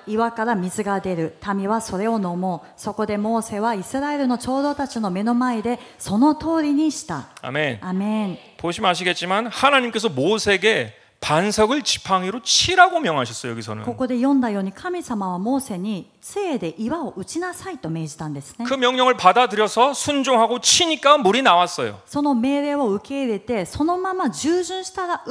岩から水が出る。民はそれを飲もう。そこでモーセはイスラエルの長老たちの目の前でその通りにした。 아멘. アメン。 보시면 아시겠지만 하나님께서 모세에게 반석을 지팡이로 치라고 명하셨어요. 여기서는. ここで読んだように神様はモーセに杖で岩を打ちなさいと命じたんですね。 그 명령을 받아들여서 순종하고 치니까 물이 나왔어요. その命令を受け入れてそのまま従順したら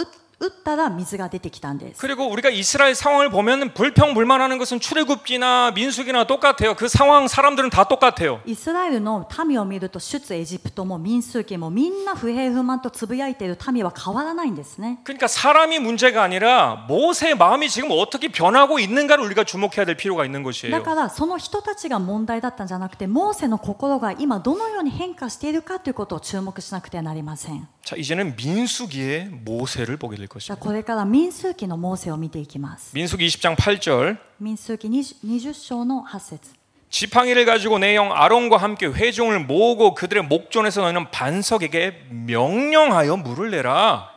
打ったら水が出てきたんです。 그리고 우리가 이스라엘 상황을 보면 불평불만하는 것은 출애굽기나 민수기나 똑같아요. 그 상황 사람들은 다 똑같아요. イスラエルの民を見ると出エジプトも民数記もみんな不平不満とつぶやいている民は変わらないんですね。 그러니까 사람이 문제가 아니라 모세의 마음이 지금 어떻게 변하고 있는가를 우리가 주목해야 될 필요가 있는 だ 것이에요. からその人たちが問題だったんじゃなくてモーセの心が今どのように変化しているかということを注目しなくてはなりません。 자, 이제는 민수기의 모세를 보게 될 じゃあ 것입니다. これから民数記のモーセを見ていきます。 민수기 20장 8절 民数記20章の8節 지팡이를 가지고 내 형 아론과 함께 회중을 모으고 그들의 목전에서 너희는 반석에게 명령하여 물을 내라.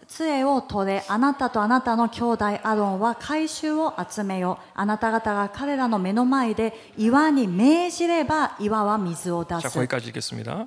杖を取れ、あなたとあなたの兄弟アロンは回収を集めよう。あなた方が彼らの目の前で岩に命じれば岩は水を出 자, す。 거기까지 읽겠습니다.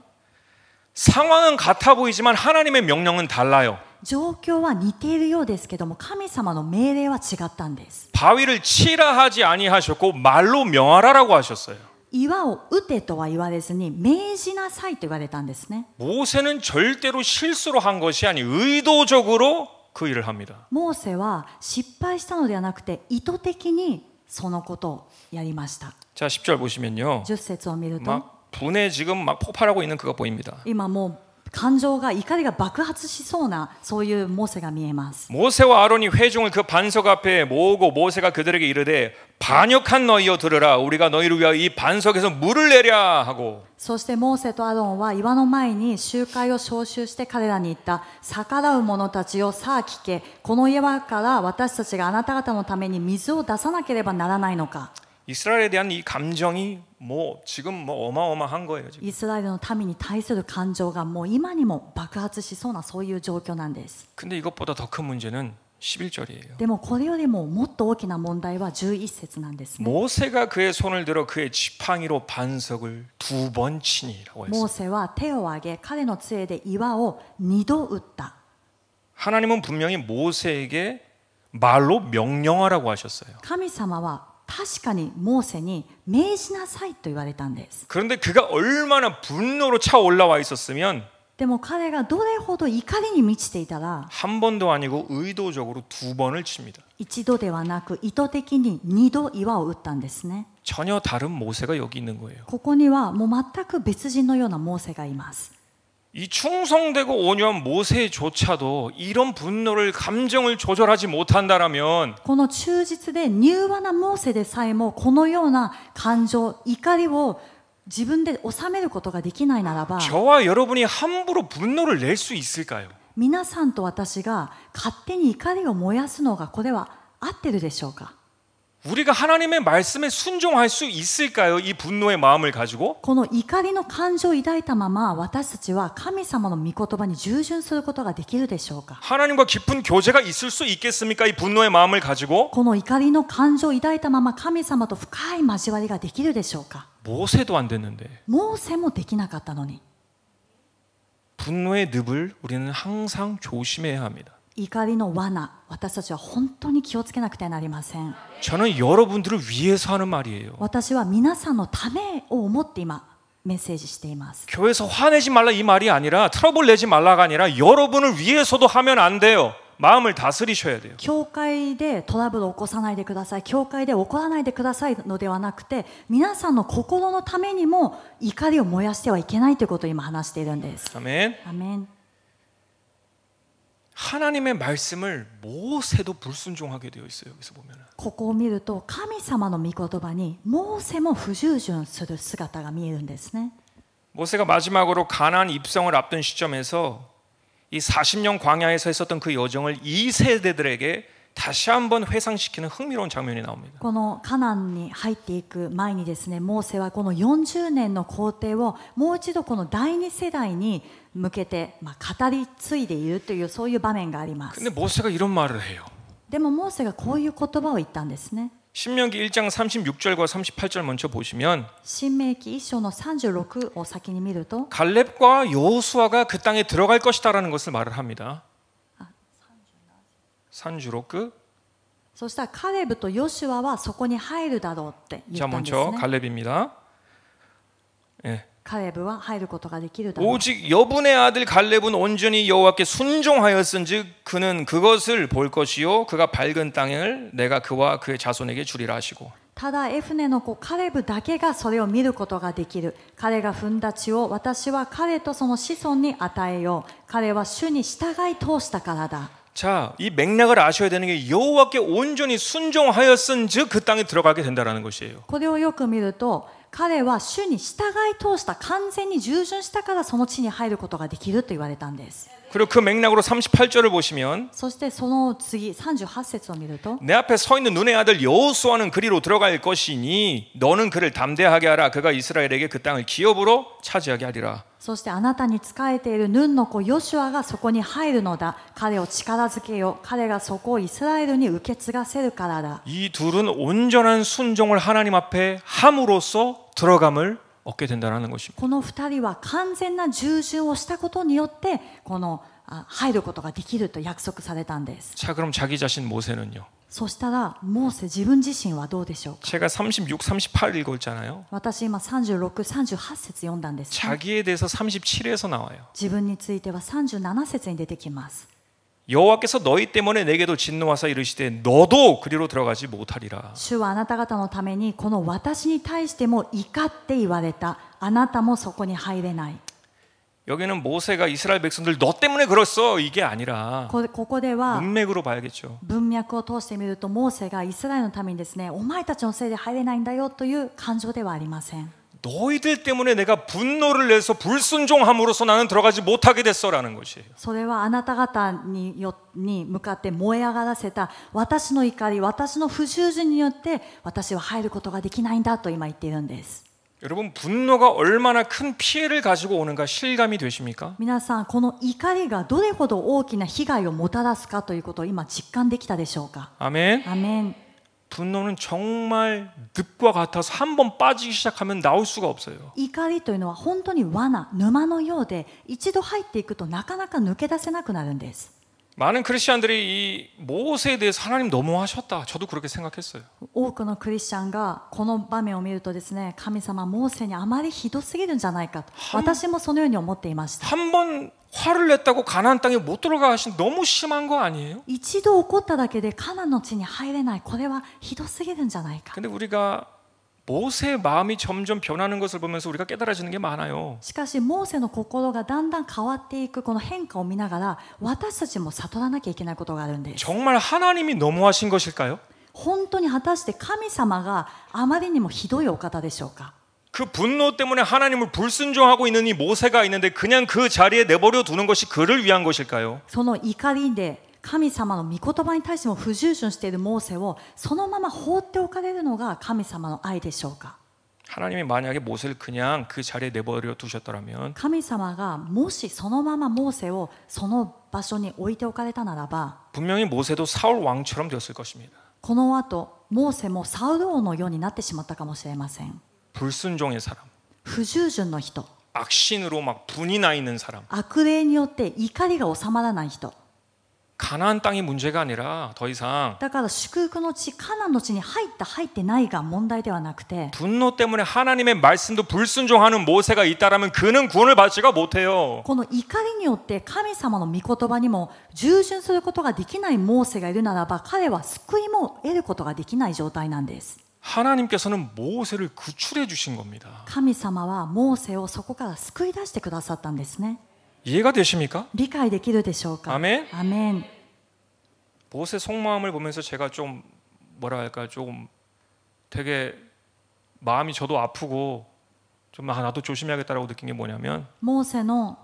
상황은 같아 보이지만 하나님의 명령은 달라요. 状況は似ているようですけども神様の命令は違ったんです。 바위를 치라 하지 아니하셨고 말로 명하라라고 하셨어요. 岩を打てとは言われずに命じなさいと言われたんですね。 모세는 절대로 실수로 한 것이 아니 의도적으로 그 일을 합니다. モーセは失敗したのではなくて意図的にそのことをやりました。 자, 10절 보시면요. 10節を見ると 막 분에 지금 막 폭발하고 있는 그가 보입니다. 今もう感情が怒りが爆発しそうなそういうモーセが見えます。 모세와 아론이 회중을 그 반석 앞에 모으고 모세가 그들에게 이르되 반역한 너희여 들으라 우리가 너희를 위하여 이 반석에서 물을 내랴 하고 そしてモーセとアロンは岩の前に集会を招集して彼らに言った。逆らう者たちよ、さあ聞け。この岩から私たちがあなた方のために水を出さなければならないのか。 이스라엘에 대한 이 감정이 뭐 지금 뭐 어마어마한 거예요. 지금. イスラエルの民に対する感情がもう今にも爆発しそうなそういう状況なんです。 근데 이것보다 더 큰 문제는 11절이에요. でもこれよりももっと大きな問題は11節なんですね。 모세가 그의 손을 들어 그의 지팡이로 반석을 2번 치니라고 モ 했어요. ーセは手を挙げ彼の杖で岩を2度打った。 하나님은 분명히 모세에게 말로 명령하라고 하셨어요. 神様は確かにモーセに命じなさいと言われたんです。 그런데 그가 얼마나 분노로 차 올라와 있었으면 でも彼がどれほど怒りに満ちていたら 한 번도 아니고 의도적으로 2번을 칩니다. 一度ではなく意図的に2度岩を打ったんですね。 전혀 다른 모세가 여기 있는 거예요. ここにはもう全く別人のようなモーセがいます。 이 충성되고 온유한 모세조차도 이런 분노를 감정을 조절하지 못한다라면 この忠実で柔和なモーセでさえもこのような感情怒りを自分で収めることができないならば 저와 여러분이 함부로 분노를 낼 수 있을까요? 皆さんと私が勝手に怒りを燃やすのがこれは合ってるでしょうか。 우리가 하나님의 말씀에 순종할 수 있을까요? 이 분노의 마음을 가지고? この怒りの感情を抱いたまま私たちは神様の御言葉に従順することができるでしょうか。 하나님과 깊은 교제가 있을 수 있겠습니까? 이 분노의 마음을 가지고? この怒りの感情を抱いたまま神様と深い交わりができるでしょうか。 모세도 안 됐는데 モーセもできなかったのに。 분노의 늪을 우리는 항상 조심해야 합니다. 怒りの罠、私たちは本当に気をつけなくてはなりません。 저는 여러분들을 위해서 하는 말이에요. 私は皆さんのためを思って今メッセージしています。 교회에서 화내지 말라 이 말이 아니라 트러블 내지 말라가 아니라 여러분을 위해서도 하면 안 돼요. 마음을 다스리셔야 돼요. 教会でトラブルを起こさないでください、教会で起こらないでくださいのではなくて、皆さんの心のためにも怒りを燃やしてはいけないということを今話しているんです。 아멘. アメン。 하나님의 말씀을 모세도 불순종하게 되어 있어요. 여기서 보면은. ここを見ると神様の御言葉にモーセも不従順する姿が見えるんですね。 모세가 마지막으로 가나안 입성을 앞둔 시점에서 이 40년 광야에서 했었던 그 여정을 2세대들에게 다시 한번 회상시키는 흥미로운 장면이 나옵니다. このカナンに入っていく前にですね、モーセはこの40年の工程をもう一度この第2世代に向けて語り継いでいるというそういう場面があります。 근데 모세가 이런 말을 해요. でもモーセがこういう言葉を言ったんですね。 신명기 1장 36절과 38절 먼저 보시면 新明記1章の36を先に見ると 갈렙과 여호수아가 그 땅에 들어갈 것이다라는 것을 말을 합니다. 36. そしたらカレブとヨシュアはそこに入るだろうって言 자 ったんです 먼저 ね。 갈렙입니다. 예. カレブは入ることができるだろう。 오직 여분의 아들 갈렙은 온전히 여호와께 순종하였은즉 그는 그것을 볼 것이요 그가 밝은 땅을 내가 그와 그의 자손에게 주리라 하시고 ただエフネの子カレブだけがそれを見ることができる。彼が踏んだ地を私は彼とその子孫に与えよう。彼は主に従い通したからだ。 자, 이 맥락을 아셔야 되는 게 여호와께 온전히 순종하였은즉 그 땅에 들어가게 된다라는 것이에요. これをよく見ると彼は主に従い通した完全に従順したからその地に入ることができると言われたんです。 그리고 그 맥락으로 38절을 보시면 そしてその次38節を見ると 내 앞에 서 있는 눈의 아들 여호수아는 그리로 들어갈 것이니 너는 그를 담대하게 하라 그가 이스라엘에게 그 땅을 기업으로 차지하게 하리라. そしてあなたに仕えているヌンの子ヨシュアがそこに入るのだ。彼を力づけよ。彼がそこをイスラエルに受け継がせるからだ。 이 둘은 온전한 순종을 하나님 앞에 함으로써 들어감을 얻게 된다는 것입니다. この2人は完全な従順をしたことによってこの入ることができると約束されたんです。 자, 그럼 자기 자신 모세는요? そしたらモーセ自分自身はどうでしょうか。 제가 36, 38 읽었잖아요. 私今36、38節読んだんです、ね。 자기에 대해서 37에서 나와요. 自分については37節に出てきます。 여호와께서 너희 때문에 내게도 진노하사 이르시되 너도 그리로 들어가지 못하리라. 主はあなた方のためにこの私に対しても怒って言われた。あなたもそこに入れない。 여기는 모세가 이스라엘 백성들 너 때문에 그랬어 이게 아니라 ここでは 문맥으로 봐야겠죠. 文脈を通してみるとモーセがイスラエルのためにですね、お前たちのせいで入れないんだよという感情ではありません。 너희들 때문에 내가 분노를 내서 불순종함으로써 나는 들어가지 못하게 됐어라는 것이에요. それはあなた方に向かって燃え上がらせた私の怒り、私の不従順によって私は入ることができないんだと今言っているんです。 여러분 분노가 얼마나 큰 피해를 가지고 오는가 실감이 되십니까? 皆さんこの怒りがどれほど大きな被害をもたらすかということを今実感できたでしょうか。 아멘. アメン。 분노는 정말 늪과 같아서 한번 빠지기 시작하면 나올 수가 없어요. 怒りというのは本当に罠、沼のようで一度入っていくとなかなか抜け出せなくなるんです。 많은 크리스천들이 이 모세에 대해서 하나님 너무하셨다. 저도 그렇게 생각했어요. 多くのクリスチャンがこの場面を見るとですね、神様モーセにあまりひどすぎるんじゃないかと私もそのように思っていました。 한번 화를 냈다고 가나안 땅에 못 들어가 하신 너무 심한 거 아니에요? 一度怒っただけでカナンの地に入れない、これはひどすぎるんじゃないか。 근데 우리가 모세의 마음이 점점 변하는 것을 보면서 우리가 깨달아지는 게 많아요. しかしモーセの心がだんだん変わっていくこの変化を見ながら私たちも悟らなきゃいけないことがあるんです。 정말 하나님이 너무하신 것일까요? 本当に果たして神様があまりにもひどいお方でしょうか。 그 분노 때문에 하나님을 불순종하고 있는 이 모세가 있는데 그냥 그 자리에 내버려 두는 것이 그를 위한 것일까요? その怒りで神様の御言葉に対しても不従順しているモーセをそのまま放っておかれるのが神様の愛でしょうか。 하나님이 만약에 모세를 그냥 그 자리에 내버려 두셨더라면 神様がもしそのままモーセをその場所に置いておかれたならば 분명히 모세도 사울 왕처럼 되었을 것입니다. この後モーセもサウル王のようになってしまったかもしれません。 불순종의 사람, 不従順の人、 악신으로 막 분이 나 있는 사람. 悪霊によって怒りが収まらない人。 가나안 땅이 문제가 아니라 더 이상 だから祝福の地、カナンの地に入った入ってないが問題ではなくて 분노 때문에 하나님의 말씀도 불순종하는 모세가 있다라면 그는 구원을 받지가 못해요. この怒りによって神様の御言葉にも従順することができないモーセがいるならば彼は救いも得ることができない状態なんです。 하나님께서는 모세를 구출해 주신 겁니다. 神様はモーセをそこから救い出してくださったんですね。 이해가 되십니까? 理解できるでしょうか。 아멘. アメン。 모세 속마음을 보면서 제가 좀 뭐라 할까 좀 되게 마음이 저도 아프고 좀 나도 조심해야겠다라고 느낀 게 뭐냐면 モーセの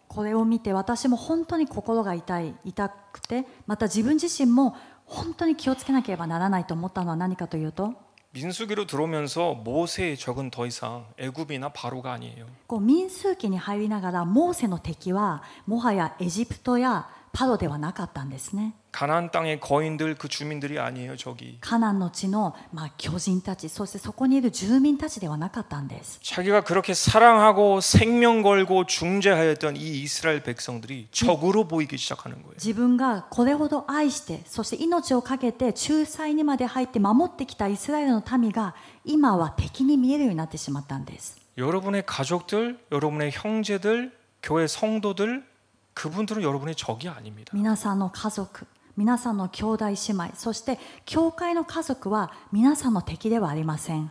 これを見て私も本当に心が痛くてまた自分自身も本当に気をつけなければならないと思ったのは何かというと 민수기로 들어오면서 모세의 적은 더 이상 애굽이나 바로가 아니에요. 民数記に入りながらモーセの敵はもはやエジプトやパロではなかったんですね。 가나안 땅의 거인들 그 주민들이 아니에요. 저기 カナンの地の巨人たちそしてそこにいる住民たちではなかったんです。 자기가 그렇게 사랑하고 생명 걸고 중재하였던 이 이스라엘 백성들이 적으로 보이기 시작하는 거예요. 自分がこれほど愛してそして命を懸けて仲裁にまで入って守ってきたイスラエルの民が今は敵に見えるようになってしまったんです。 여러분의 가족들, 여러분의 형제들, 교회 성도들 그분들은 여러분의 적이 아닙니다. 皆さんの家族、皆さんの兄弟姉妹、そして教会の家族は皆さんの敵ではありません。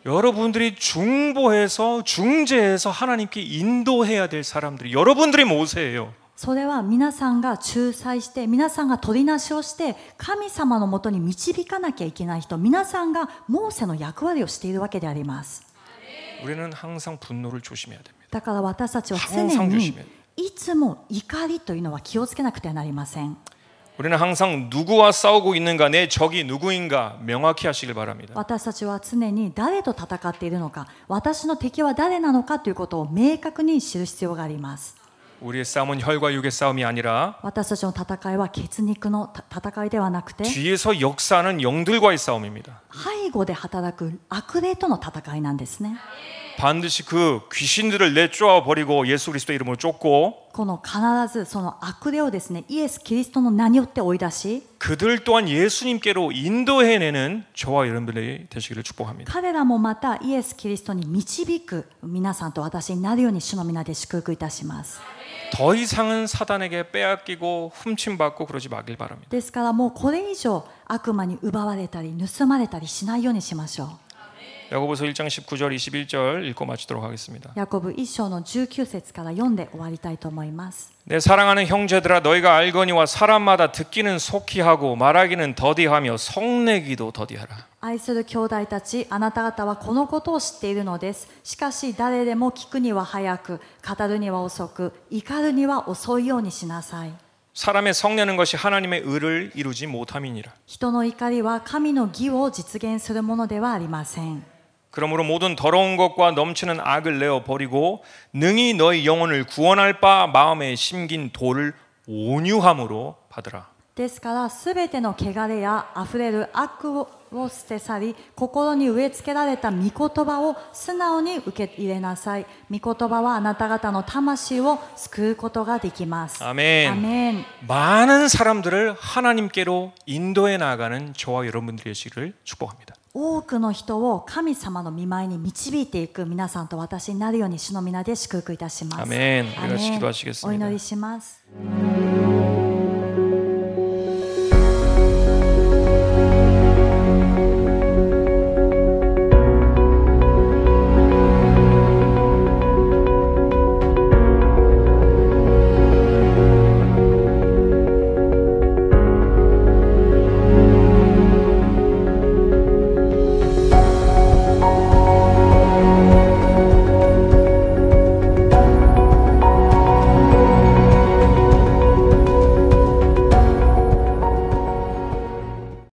여러분들이 중보해서 중재해서 하나님께 인도해야 될 사람들이 여러분들이 모세예요. それは皆さんが仲裁して皆さんが取りなしをして神様のもとに導かなきゃいけない人、皆さんがモーセの役割をしているわけであります。 우리는 항상 분노를 조심해야 됩니다. だから私たちは常にいつも怒りというのは気をつけなくてはなりません。 우리는 항상 누구와 싸우고 있는가, 내 적이 누구인가 명확히 하시길 바랍니다. 私たちは常に誰と戦っているのか、私の敵は誰なのかということを明確に知る必要があります。 우리의 싸움은 혈과 육의 싸움이 아니라 私たちの戦いは血肉の戦いではなくて 뒤에서 역사하는 영들과의 싸움입니다. 背後で働く悪霊との戦いなんですね。 반드시 그 귀신들을 내쫓아 버리고 예수 그리스도의 이름으로 쫓고 この必ずその悪霊をですね、イエス・キリストの名によって追い出し 그들 또한 예수님께로 인도해내는 저와 여러분들이 되시기를 축복합니다. 彼らもまたイエス・キリストに導く皆さんと私になるように主の皆で祝福いたします。 더 이상은 사단에게 빼앗기고 훔침받고 그러지 마길 바랍니다. ですからもうこれ以上悪魔に奪われたり盗まれたりしないようにしましょう。 야고보서 1장 19절 21절 읽고 마치도록 하겠습니다. ヤコブ1章の19節から読んで終わりたいと思います。 내 사랑하는 형제들아 너희가 알거니와 사람마다 듣기는 속히 하고 말하기는 더디하며 성내기도 더디하라. 愛する兄弟たち、あなた方はこのことを知っているのです。しかし誰でも聞くには早く、語るには遅く、怒るには遅いようにしなさい。 사람의 성내는 것이 하나님의 의를 이루지 못함이니라. 人の怒りは神の義を実現するものではありません。 그러므로 모든 더러운 것과 넘치는 악을 내어 버리고 능히 너희 영혼을 구원할 바 마음에 심긴 도를 온유함으로 받으라. ですからすべての汚れやあふれる悪を捨て去り、心に植え付けられた御言葉を素直に受け入れなさい。御言葉はあなた方の魂を救うことができます。 아멘. 아멘. 많은 사람들을 하나님께로 인도해 나가는 저와 여러분들이 되시기를 축복합니다. 多くの人を神様の御前に導いていく皆さんと私になるように主の皆で祝福いたします。 아멘. 우리 같이 アーメン。 기도하시겠습니다. お祈りします。